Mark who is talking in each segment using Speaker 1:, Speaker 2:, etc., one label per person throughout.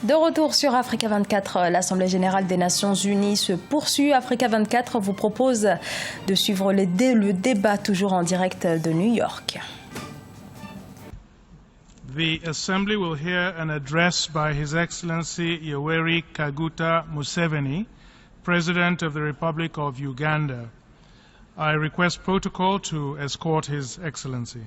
Speaker 1: De retour sur Africa 24, l'Assemblée générale des Nations Unies se poursuit. Africa 24 vous propose de suivre le débat toujours en direct de New York.
Speaker 2: The Assembly will hear an address by His Excellency Yuweri Museveni, President of the Republic of Uganda. I request protocol to escort His Excellency.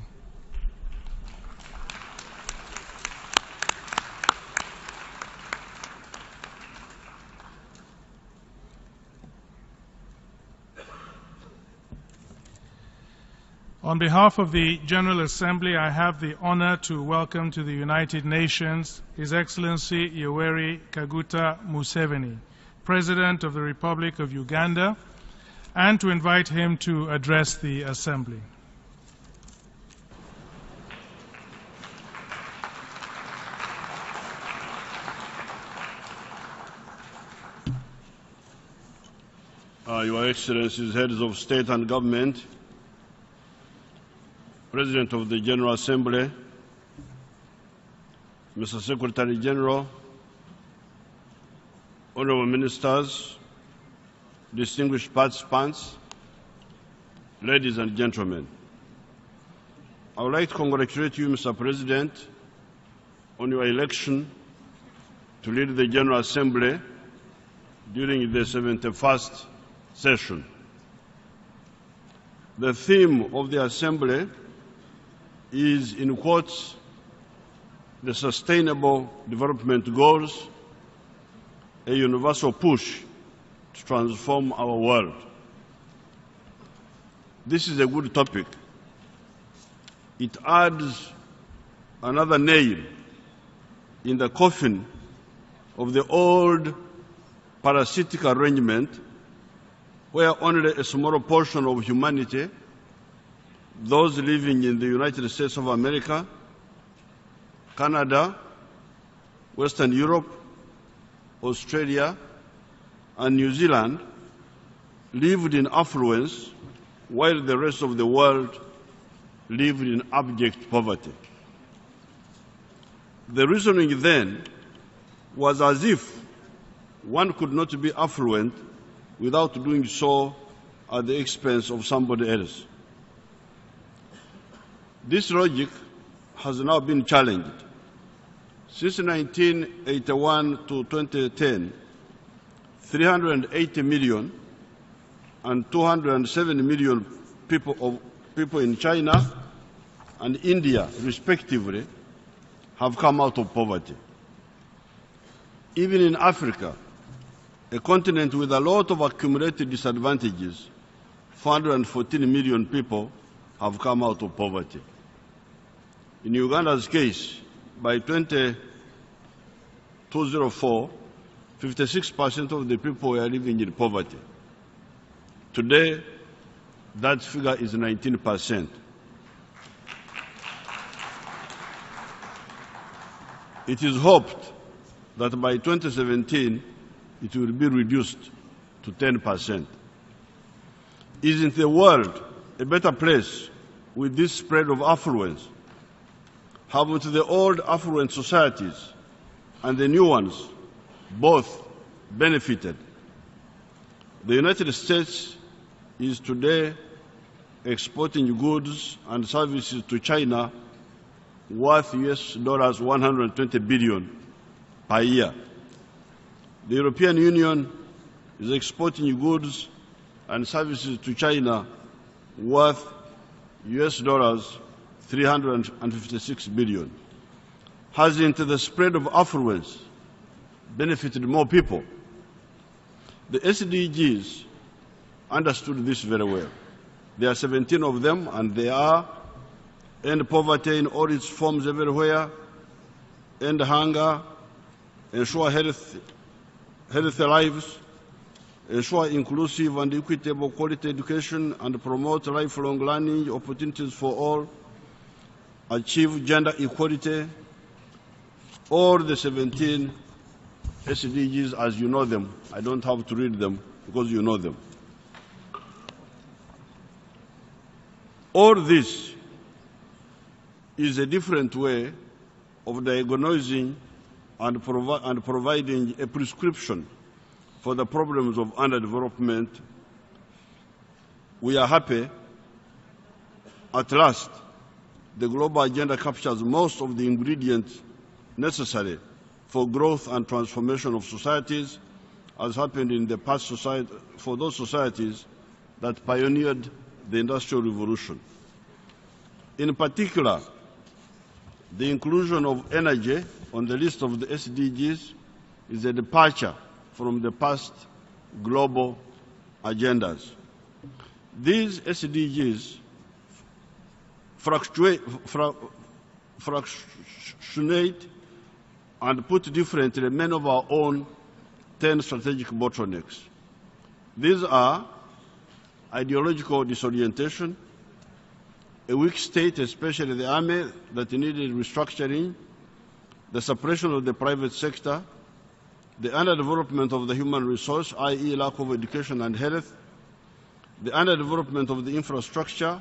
Speaker 2: On behalf of the General Assembly, I have the honor to welcome to the United Nations His Excellency Yuweri Museveni, President of the Republic of Uganda, and to invite him to address the Assembly.
Speaker 3: Your Excellencies, Heads of State and Government, President of the General Assembly, Mr. Secretary General, Honorable Ministers, distinguished participants, ladies and gentlemen. I would like to congratulate you, Mr. President, on your election to lead the General Assembly during the 71st session. The theme of the Assembly is, in quotes, the Sustainable Development Goals, a universal push to transform our world. This is a good topic. It adds another nail in the coffin of the old parasitic arrangement where only a small portion of humanity, those living in the United States of America, Canada, Western Europe, Australia, and New Zealand, lived in affluence while the rest of the world lived in abject poverty. The reasoning then was as if one could not be affluent without doing so at the expense of somebody else. This logic has now been challenged. Since 1981 to 2010, 380 million and 207 million people in China and India, respectively, have come out of poverty. Even in Africa, a continent with a lot of accumulated disadvantages, 414 million people have come out of poverty. In Uganda's case, by 2004, 56% of the people were living in poverty. Today, that figure is 19%. It is hoped that by 2017, it will be reduced to 10%. Isn't the world a better place with this spread of affluence? Haven't the old affluent societies and the new ones both benefited? The United States is today exporting goods and services to China worth US $120 billion per year. The European Union is exporting goods and services to China worth US $356 billion. Hasn't the spread of affluence benefited more people? The SDGs understood this very well. There are 17 of them, and they are: end poverty in all its forms everywhere, end hunger, ensure healthy lives, ensure inclusive and equitable quality education, and promote lifelong learning opportunities for all, achieve gender equality. All the 17 SDGs as you know them. I don't have to read them because you know them. All this is a different way of diagnosing and providing a prescription for the problems of underdevelopment, we are happy at last the global agenda captures most of the ingredients necessary for growth and transformation of societies, as happened in the past for those societies that pioneered the Industrial Revolution. In particular, the inclusion of energy on the list of the SDGs is a departure from the past global agendas. These SDGs fractionate and put differently many of our own 10 strategic bottlenecks. These are ideological disorientation, a weak state, especially the army that needed restructuring, the suppression of the private sector, the underdevelopment of the human resource, i.e. lack of education and health, the underdevelopment of the infrastructure,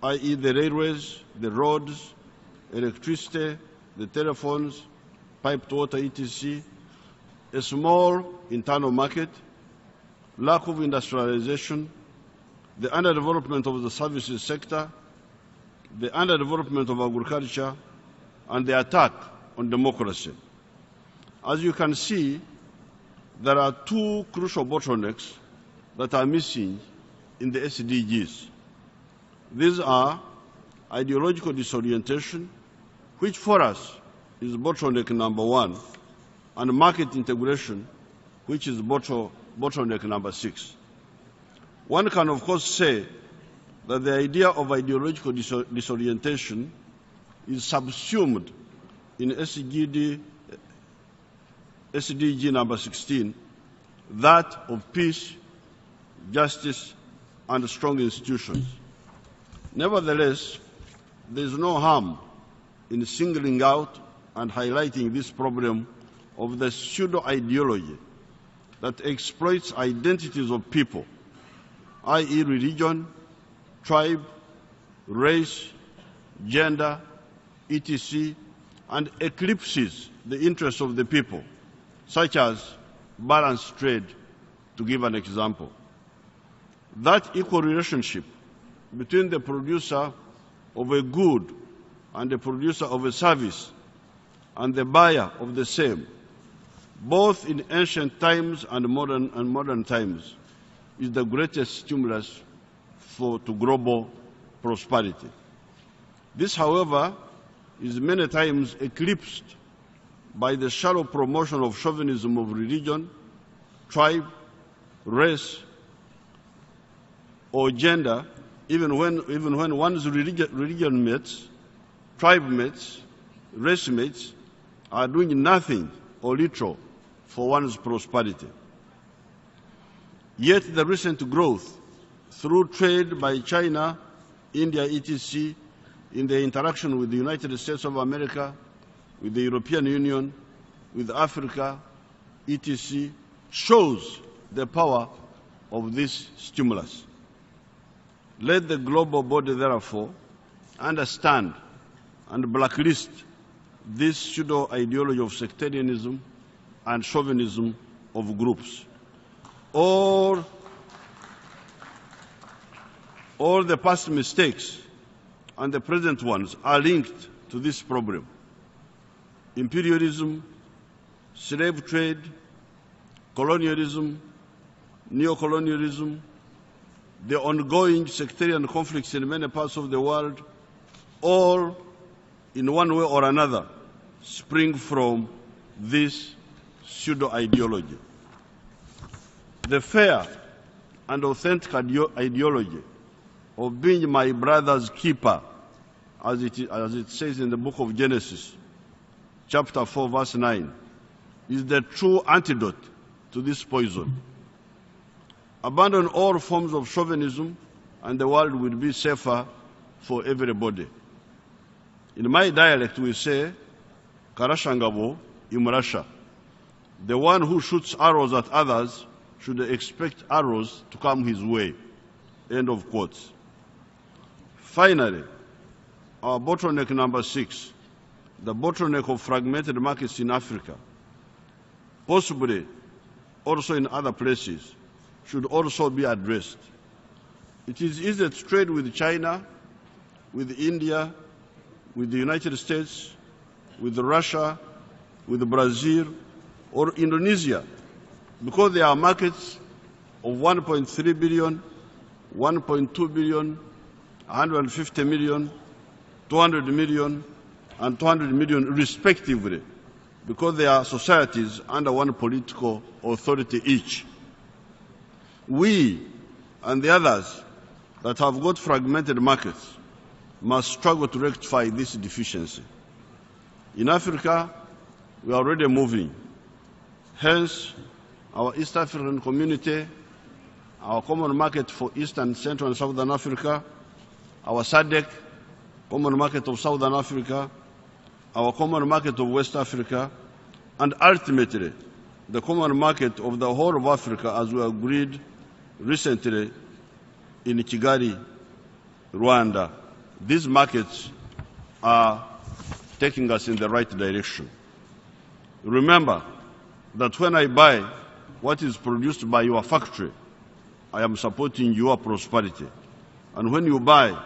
Speaker 3: i.e. the railways, the roads, electricity, the telephones, piped water, etc., a small internal market, lack of industrialization, the underdevelopment of the services sector, the underdevelopment of agriculture, and the attack on democracy. As you can see, there are two crucial bottlenecks that are missing in the SDGs. These are ideological disorientation, which for us is bottleneck number 1, and market integration, which is bottleneck number 6. One can, of course, say that the idea of ideological disorientation is subsumed in SDG number 16, that of peace, justice, and strong institutions. Nevertheless, there is no harm in singling out and highlighting this problem of the pseudo-ideology that exploits identities of people, i.e. religion, tribe, race, gender, etc., and eclipses the interests of the people, such as balanced trade, to give an example. That equal relationship between the producer of a good and the producer of a service and the buyer of the same, both in ancient times and modern times, is the greatest stimulus to global prosperity. This, however, is many times eclipsed by the shallow promotion of chauvinism of religion, tribe, race, or gender, even when one's religion mates, tribe mates, race mates are doing nothing or little for one's prosperity. Yet the recent growth through trade by China, India, etc., in their interaction with the United States of America, with the European Union, with Africa, etc., shows the power of this stimulus. Let the global body, therefore, understand and blacklist this pseudo-ideology of sectarianism and chauvinism of groups. All the past mistakes and the present ones are linked to this problem. Imperialism, slave trade, colonialism, neocolonialism, the ongoing sectarian conflicts in many parts of the world, all in one way or another spring from this pseudo-ideology. The fair and authentic ideology of being my brother's keeper, as it says in the book of Genesis, chapter 4, verse 9, is the true antidote to this poison. Abandon all forms of chauvinism and the world will be safer for everybody. In my dialect we say, Karashangabo imurasha. The one who shoots arrows at others should expect arrows to come his way. End of quotes. Finally, our bottleneck number 6 the bottleneck of fragmented markets in Africa, possibly also in other places, should also be addressed. It is easy to trade with China, with India, with the United States, with Russia, with Brazil, or Indonesia, because they are markets of 1.3 billion, 1.2 billion, 150 million, 200 million, and 200 million respectively, because they are societies under one political authority each. We and the others that have got fragmented markets must struggle to rectify this deficiency. In Africa, we are already moving. Hence, our East African community, our common market for Eastern, Central, and Southern Africa, our SADC, common market of Southern Africa, our common market of West Africa, and ultimately, the common market of the whole of Africa, as we agreed recently in Kigali, Rwanda. These markets are taking us in the right direction. Remember that when I buy what is produced by your factory, I am supporting your prosperity. And when you buy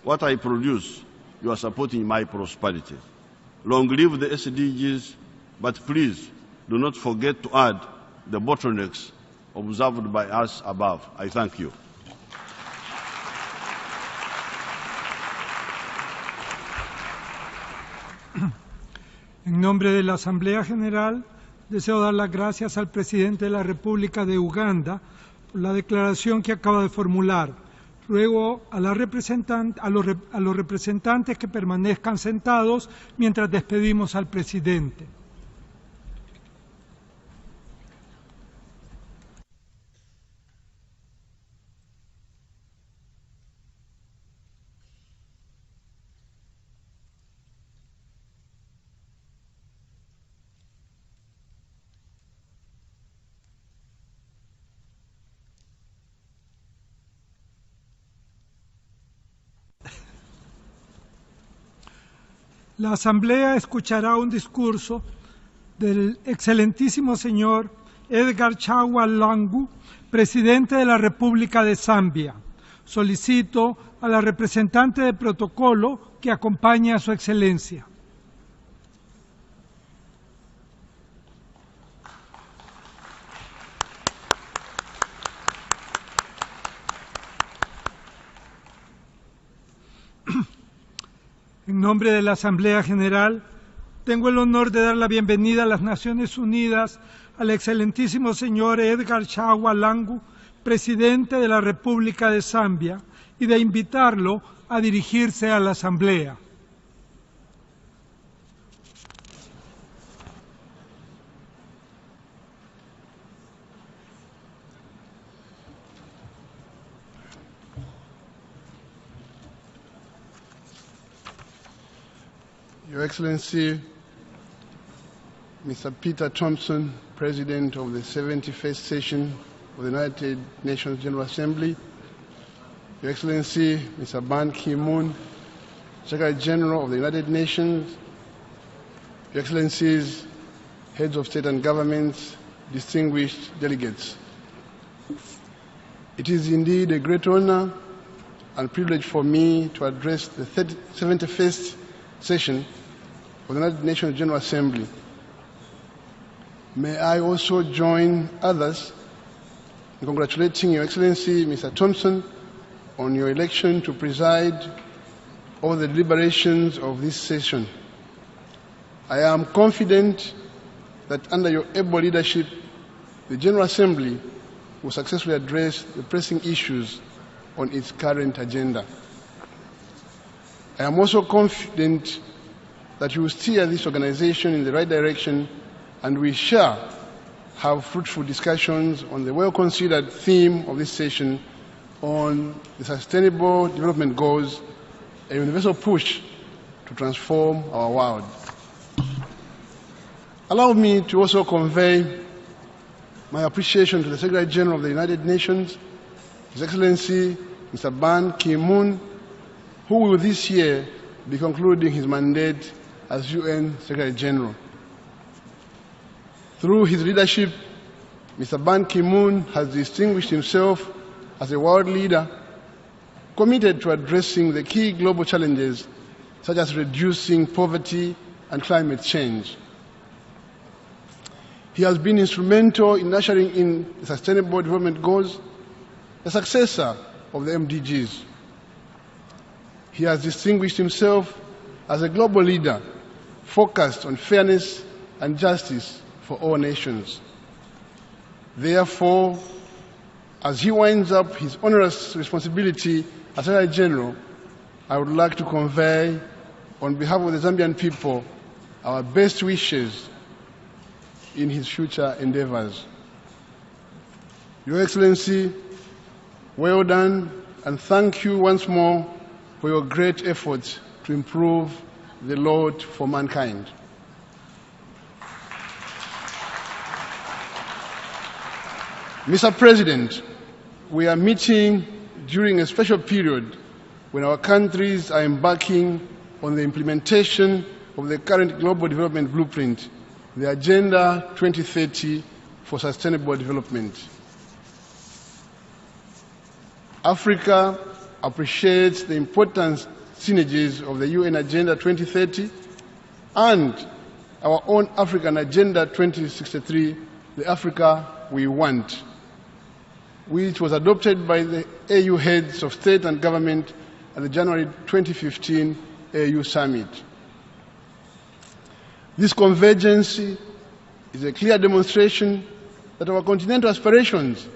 Speaker 3: what I produce, you are supporting my prosperity. Long live the SDGs, but please do not forget to add the bottlenecks observed by us above. I thank you.
Speaker 4: En nombre de la Asamblea General, deseo dar las gracias al presidente de la República de Uganda por la declaración que acaba de formular. Ruego a los representantes que permanezcan sentados mientras despedimos al presidente. La Asamblea escuchará un discurso del excelentísimo señor Edgar Lungu, presidente de la República de Zambia. Solicito a la representante de protocolo que acompañe a su excelencia. En nombre de la Asamblea General, tengo el honor de dar la bienvenida a las Naciones Unidas al excelentísimo señor Edgar Lungu, presidente de la República de Zambia, y de invitarlo a dirigirse a la Asamblea.
Speaker 5: Your Excellency, Mr. Peter Thompson, President of the 71st session of the United Nations General Assembly, Your Excellency, Mr. Ban Ki-moon, Secretary General of the United Nations, Your Excellencies, Heads of State and Governments, distinguished delegates. It is indeed a great honor and privilege for me to address the 71st session of the United Nations General Assembly. May I also join others in congratulating Your Excellency, Mr. Thompson, on your election to preside over the deliberations of this session. I am confident that under your able leadership, the General Assembly will successfully address the pressing issues on its current agenda. I am also confident that you will steer this organization in the right direction, and we shall have fruitful discussions on the well-considered theme of this session on the Sustainable Development Goals, a universal push to transform our world. Allow me to also convey my appreciation to the Secretary General of the United Nations, His Excellency Mr. Ban Ki-moon, who will this year be concluding his mandate as UN Secretary General. Through his leadership, Mr. Ban Ki-moon has distinguished himself as a world leader committed to addressing the key global challenges such as reducing poverty and climate change. He has been instrumental in ushering in the Sustainable Development Goals, the successor of the MDGs. He has distinguished himself as a global leader focused on fairness and justice for all nations. Therefore, as he winds up his onerous responsibility as Secretary General, I would like to convey, on behalf of the Zambian people, our best wishes in his future endeavors. Your Excellency, well done, and thank you once more for your great efforts to improve the lot for mankind. Mr. President, we are meeting during a special period when our countries are embarking on the implementation of the current Global Development Blueprint, the Agenda 2030 for Sustainable Development. Africa appreciates the important synergies of the UN Agenda 2030 and our own African Agenda 2063, the Africa we want, which was adopted by the AU heads of state and government at the January 2015 AU Summit. This convergence is a clear demonstration that our continental aspirations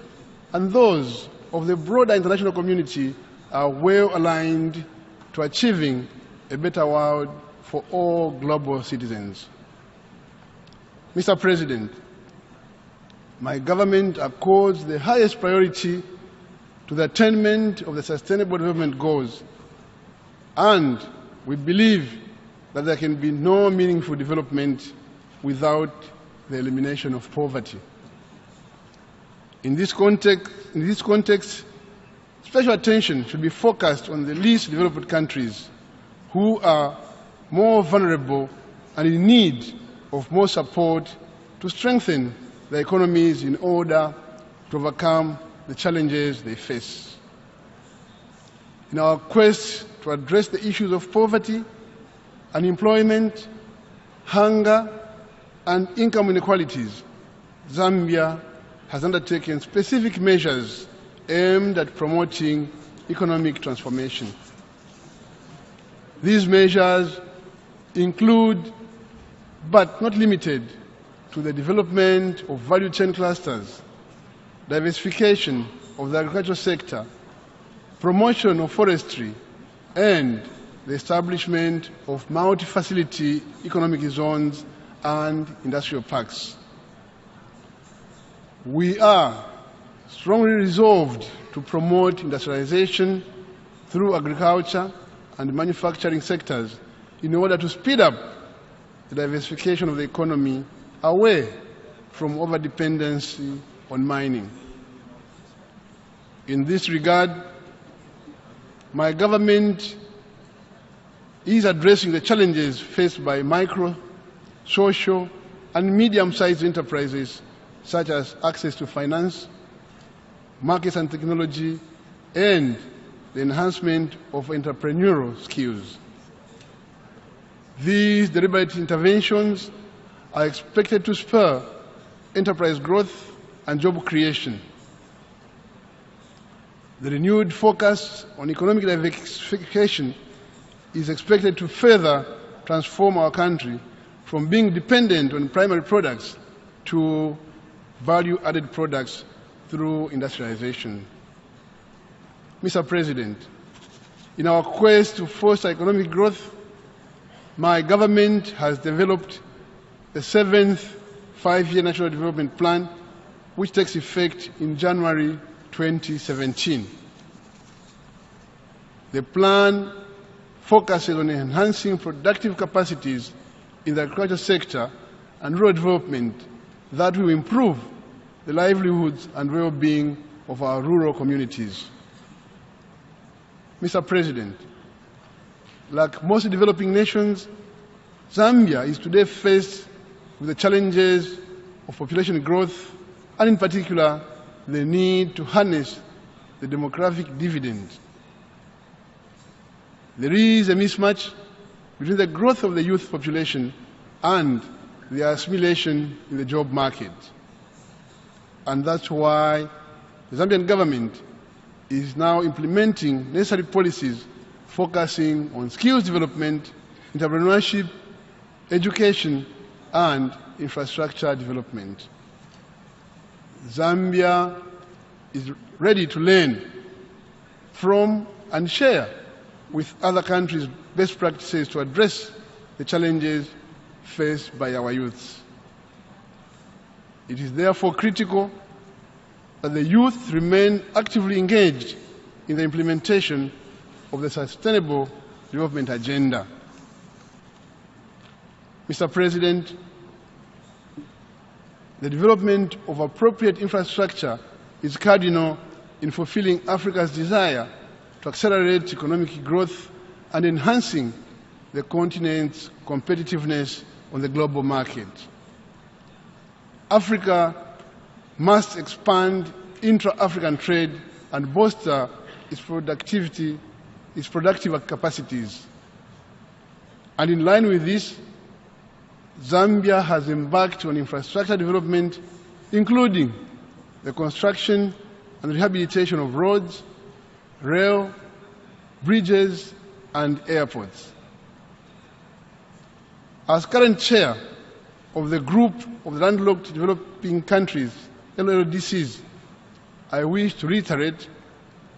Speaker 5: and those of the broader international community are well aligned to achieving a better world for all global citizens. Mr. President, my government accords the highest priority to the attainment of the Sustainable Development Goals, and we believe that there can be no meaningful development without the elimination of poverty. In this context, special attention should be focused on the least developed countries who are more vulnerable and in need of more support to strengthen their economies in order to overcome the challenges they face. In our quest to address the issues of poverty, unemployment, hunger, and income inequalities, Zambia has undertaken specific measures aimed at promoting economic transformation. These measures include, but not limited to, the development of value chain clusters, diversification of the agricultural sector, promotion of forestry, and the establishment of multi-facility economic zones and industrial parks. We are strongly resolved to promote industrialization through agriculture and manufacturing sectors in order to speed up the diversification of the economy away from over-dependency on mining. In this regard, my government is addressing the challenges faced by micro, social, and medium-sized enterprises, such as access to finance, markets and technology, and the enhancement of entrepreneurial skills. These deliberate interventions are expected to spur enterprise growth and job creation. The renewed focus on economic diversification is expected to further transform our country from being dependent on primary products to value-added products through industrialization. Mr. President, in our quest to foster economic growth, my government has developed the 7th Five-Year National Development Plan, which takes effect in January 2017. The plan focuses on enhancing productive capacities in the agricultural sector and rural development that will improve the livelihoods and well-being of our rural communities. Mr. President, like most developing nations, Zambia is today faced with the challenges of population growth and in particular the need to harness the demographic dividend. There is a mismatch between the growth of the youth population and the assimilation in the job market. And that's why the Zambian government is now implementing necessary policies focusing on skills development, entrepreneurship, education, and infrastructure development. Zambia is ready to learn from and share with other countries best practices to address the challenges faced by our youths. It is therefore critical that the youth remain actively engaged in the implementation of the Sustainable Development Agenda. Mr. President, the development of appropriate infrastructure is cardinal in fulfilling Africa's desire to accelerate economic growth and enhancing the continent's competitiveness on the global market. Africa must expand intra-African trade and bolster its productive capacities. And in line with this, Zambia has embarked on infrastructure development, including the construction and rehabilitation of roads, rail, bridges, and airports. As current chair of the Group of the Landlocked Developing Countries, LLDCs, I wish to reiterate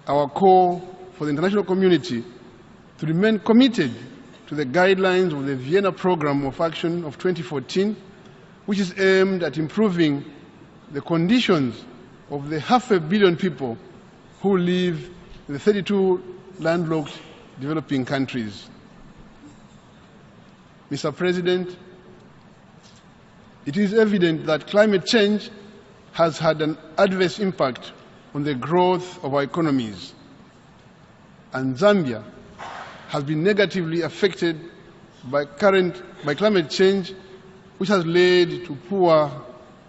Speaker 5: our call for the international community to remain committed to the guidelines of the Vienna Programme of Action of 2014, which is aimed at improving the conditions of the 500 million people who live in the 32 landlocked developing countries. Mr. President, it is evident that climate change has had an adverse impact on the growth of our economies, and Zambia has been negatively affected by climate change, which has led to poor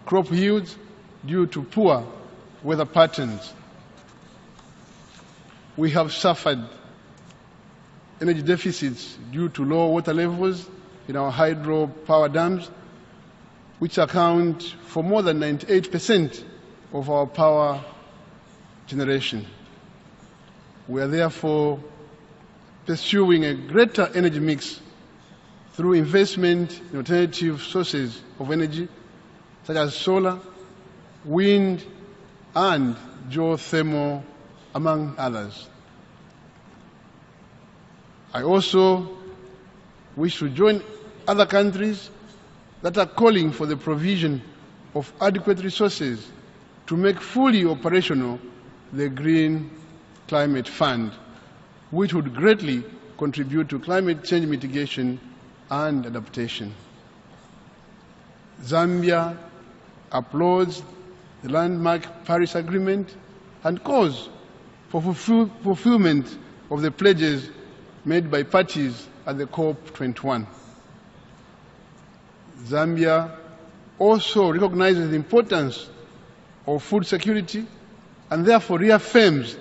Speaker 5: crop yields due to poor weather patterns. We have suffered energy deficits due to low water levels in our hydropower dams, which account for more than 98% of our power generation. We are therefore pursuing a greater energy mix through investment in alternative sources of energy, such as solar, wind, and geothermal, among others. I also wish to join other countries that are calling for the provision of adequate resources to make fully operational the Green Climate Fund, which would greatly contribute to climate change mitigation and adaptation. Zambia applauds the landmark Paris Agreement and calls for fulfillment of the pledges made by parties at the COP21. Zambia also recognizes the importance of food security and therefore reaffirms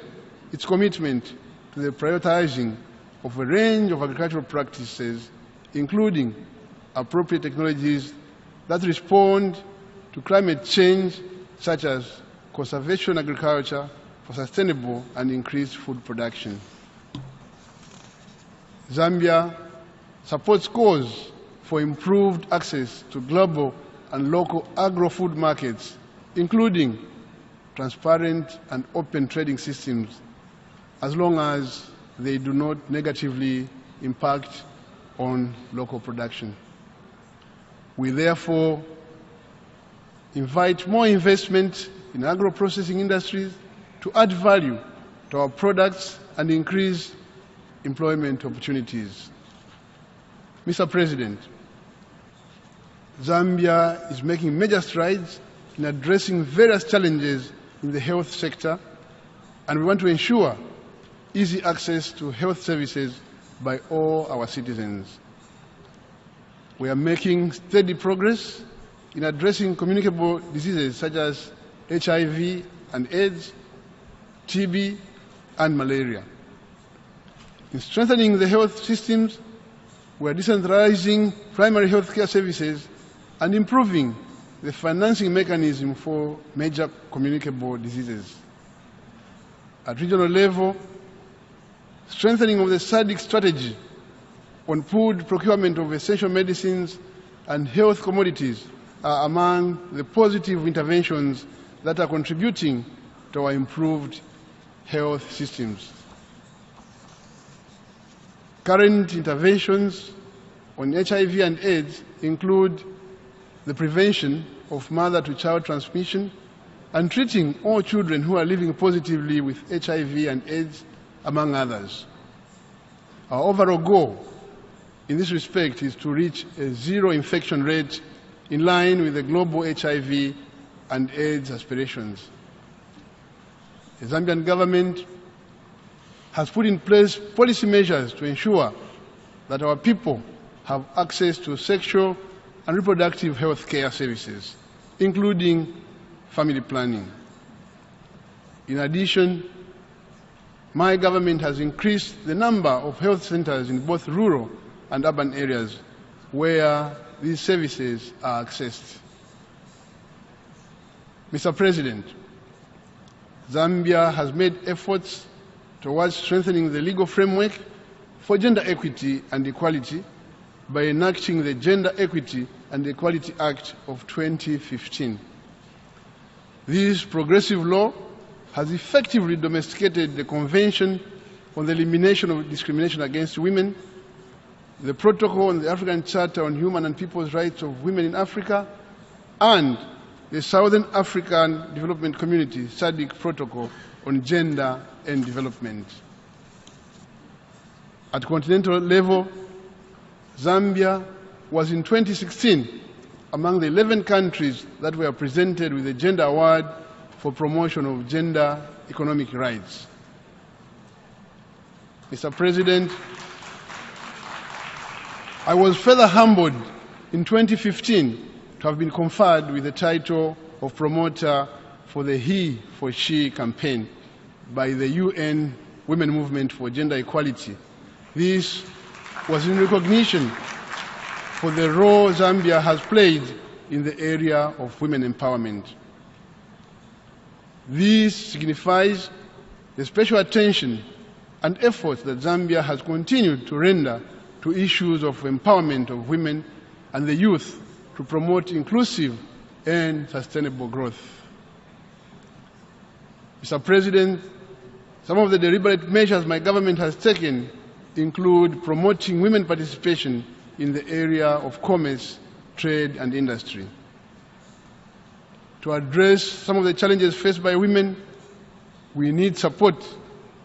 Speaker 5: its commitment to the prioritizing of a range of agricultural practices, including appropriate technologies that respond to climate change, such as conservation agriculture for sustainable and increased food production. Zambia supports calls for improved access to global and local agro-food markets, including transparent and open trading systems, as long as they do not negatively impact on local production. We therefore invite more investment in agro-processing industries to add value to our products and increase employment opportunities. Mr. President, Zambia is making major strides in addressing various challenges in the health sector, and we want to ensure easy access to health services by all our citizens. We are making steady progress in addressing communicable diseases such as HIV and AIDS, TB, and malaria. In strengthening the health systems, we are decentralizing primary health care services and improving the financing mechanism for major communicable diseases. At regional level, strengthening of the SADC strategy on food procurement of essential medicines and health commodities are among the positive interventions that are contributing to our improved health systems. Current interventions on HIV and AIDS include the prevention of mother-to-child transmission and treating all children who are living positively with HIV and AIDS, among others. Our overall goal in this respect is to reach a zero infection rate in line with the global HIV and AIDS aspirations. The Zambian government has put in place policy measures to ensure that our people have access to sexual and reproductive health care services, including family planning. In addition, my government has increased the number of health centers in both rural and urban areas where these services are accessed. Mr. President, Zambia has made efforts towards strengthening the legal framework for gender equity and equality by enacting the Gender Equity and Equality Act of 2015. This progressive law has effectively domesticated the Convention on the Elimination of Discrimination Against Women, the Protocol on the African Charter on Human and People's Rights of Women in Africa, and the Southern African Development Community SADC Protocol on Gender and Development. At continental level, Zambia was in 2016 among the 11 countries that were presented with the Gender Award for promotion of gender economic rights. Mr. President, I was further humbled in 2015 to have been conferred with the title of promoter for the He for She campaign by the UN Women Movement for Gender Equality. This was in recognition for the role Zambia has played in the area of women empowerment. This signifies the special attention and efforts that Zambia has continued to render to issues of empowerment of women and the youth to promote inclusive and sustainable growth. Mr. President, some of the deliberate measures my government has taken include promoting women participation in the area of commerce, trade, and industry. To address some of the challenges faced by women, we need support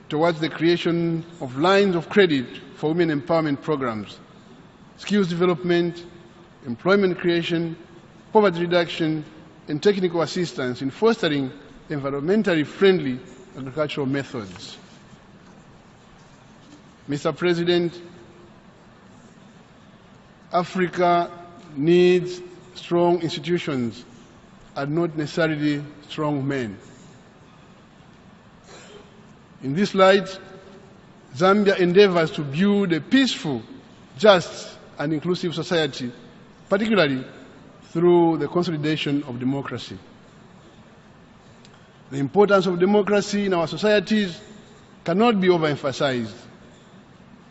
Speaker 5: towards the creation of lines of credit for women empowerment programs, skills development, employment creation, poverty reduction, and technical assistance in fostering environmentally friendly agricultural methods. Mr. President, Africa needs strong institutions and not necessarily strong men. In this light, Zambia endeavors to build a peaceful, just, and inclusive society, particularly through the consolidation of democracy. The importance of democracy in our societies cannot be overemphasized.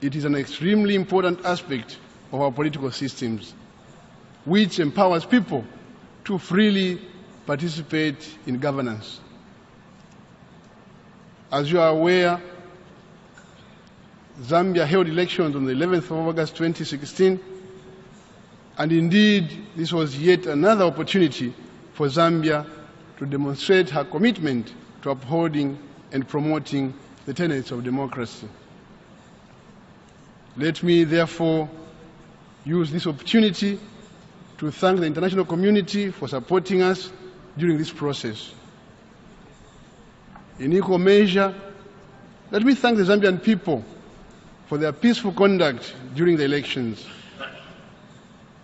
Speaker 5: It is an extremely important aspect of our political systems, which empowers people to freely participate in governance. As you are aware, Zambia held elections on the 11th of August 2016, and indeed this was yet another opportunity for Zambia to demonstrate her commitment to upholding and promoting the tenets of democracy. Let me therefore use this opportunity to thank the international community for supporting us during this process. In equal measure, let me thank the Zambian people for their peaceful conduct during the elections.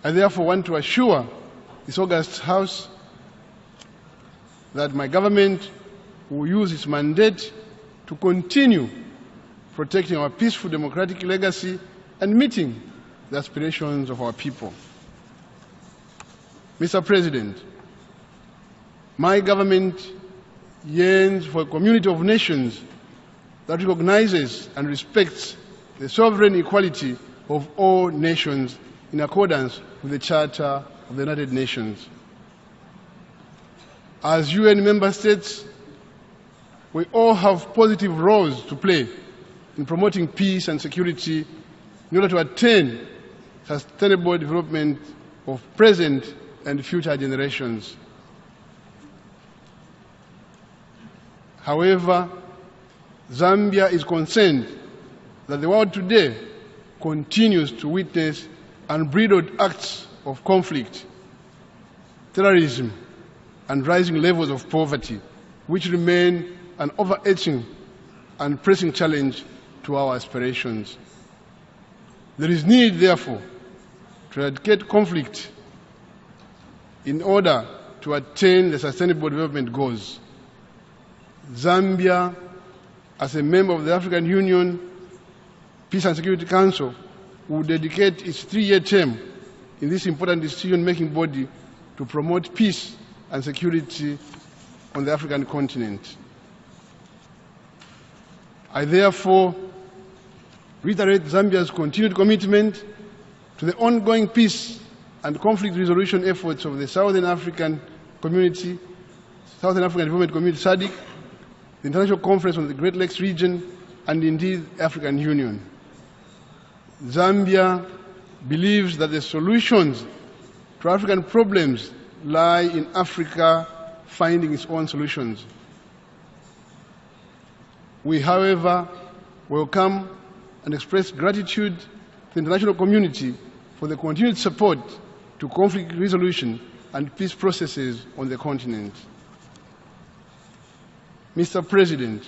Speaker 5: I therefore want to assure this august House that my government will use its mandate to continue protecting our peaceful democratic legacy and meeting the aspirations of our people. Mr. President, my government yearns for a community of nations that recognizes and respects the sovereign equality of all nations in accordance with the Charter of the United Nations. As UN member states, we all have positive roles to play in promoting peace and security in order to attain sustainable development of present and future generations. However, Zambia is concerned that the world today continues to witness unbridled acts of conflict, terrorism, and rising levels of poverty, which remain an overarching and pressing challenge to our aspirations. There is need, therefore, to eradicate conflict in order to attain the sustainable development goals. Zambia, as a member of the African Union Peace and Security Council, will dedicate its 3-year term in this important decision-making body to promote peace and security on the African continent. I therefore reiterate Zambia's continued commitment to the ongoing peace and conflict resolution efforts of the Southern African Community, Southern African Development Community, SADC, the International Conference on the Great Lakes region, and indeed the African Union. Zambia believes that the solutions to African problems lie in Africa finding its own solutions. We, however, welcome and express gratitude to the international community for the continued support to conflict resolution and peace processes on the continent. Mr. President,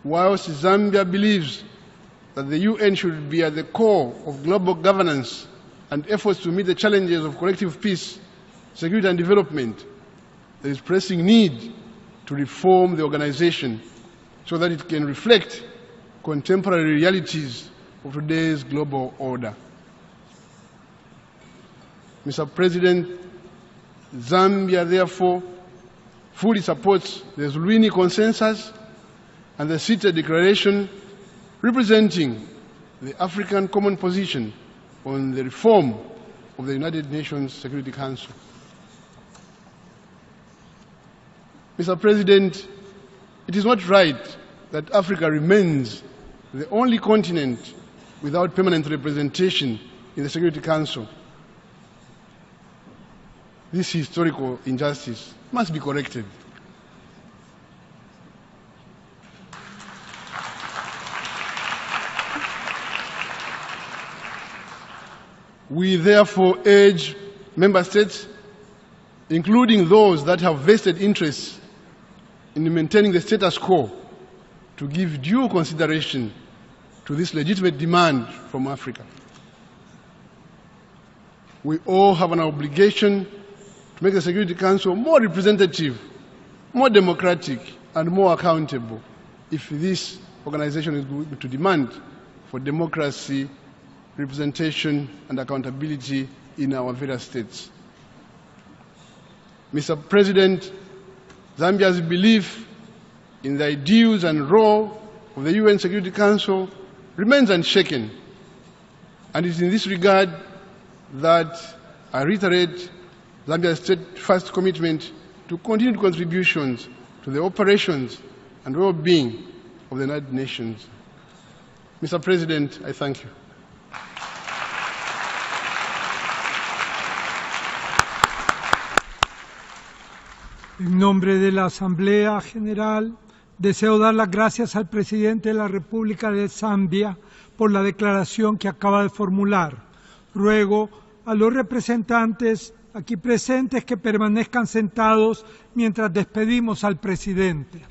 Speaker 5: whilst Zambia believes that the UN should be at the core of global governance and efforts to meet the challenges of collective peace, security and development, there is pressing need to reform the organization so that it can reflect contemporary realities of today's global order. Mr. President, Zambia therefore fully supports the Zuluini Consensus and the CITA Declaration representing the African Common Position on the reform of the United Nations Security Council. Mr. President, it is not right that Africa remains the only continent without permanent representation in the Security Council. This historical injustice must be corrected. We therefore urge member states, including those that have vested interests in maintaining the status quo, to give due consideration to this legitimate demand from Africa. We all have an obligation to make the Security Council more representative, more democratic, and more accountable if this organization is going to demand for democracy, representation, and accountability in our various states. Mr. President, Zambia's belief in the ideals and role of the UN Security Council remains unshaken, and it is in this regard that I reiterate Zambia's steadfast commitment to continued contributions to the operations and well-being of the United Nations. Mr. President, I thank you.
Speaker 4: En nombre de la Asamblea General, deseo dar las gracias al presidente de la República de Zambia por la declaración que acaba de formular. Ruego a los representantes aquí presentes que permanezcan sentados mientras despedimos al presidente.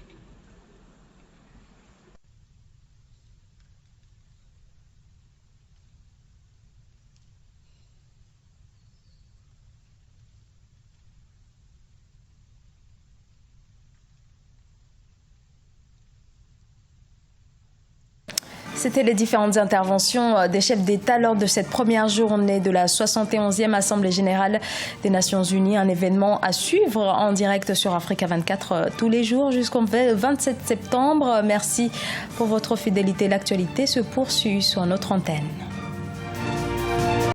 Speaker 1: C'était les différentes interventions des chefs d'État lors de cette première journée de la 71e Assemblée générale des Nations unies. Un événement à suivre en direct sur Africa 24 tous les jours jusqu'au 27 septembre. Merci pour votre fidélité. L'actualité se poursuit sur notre antenne.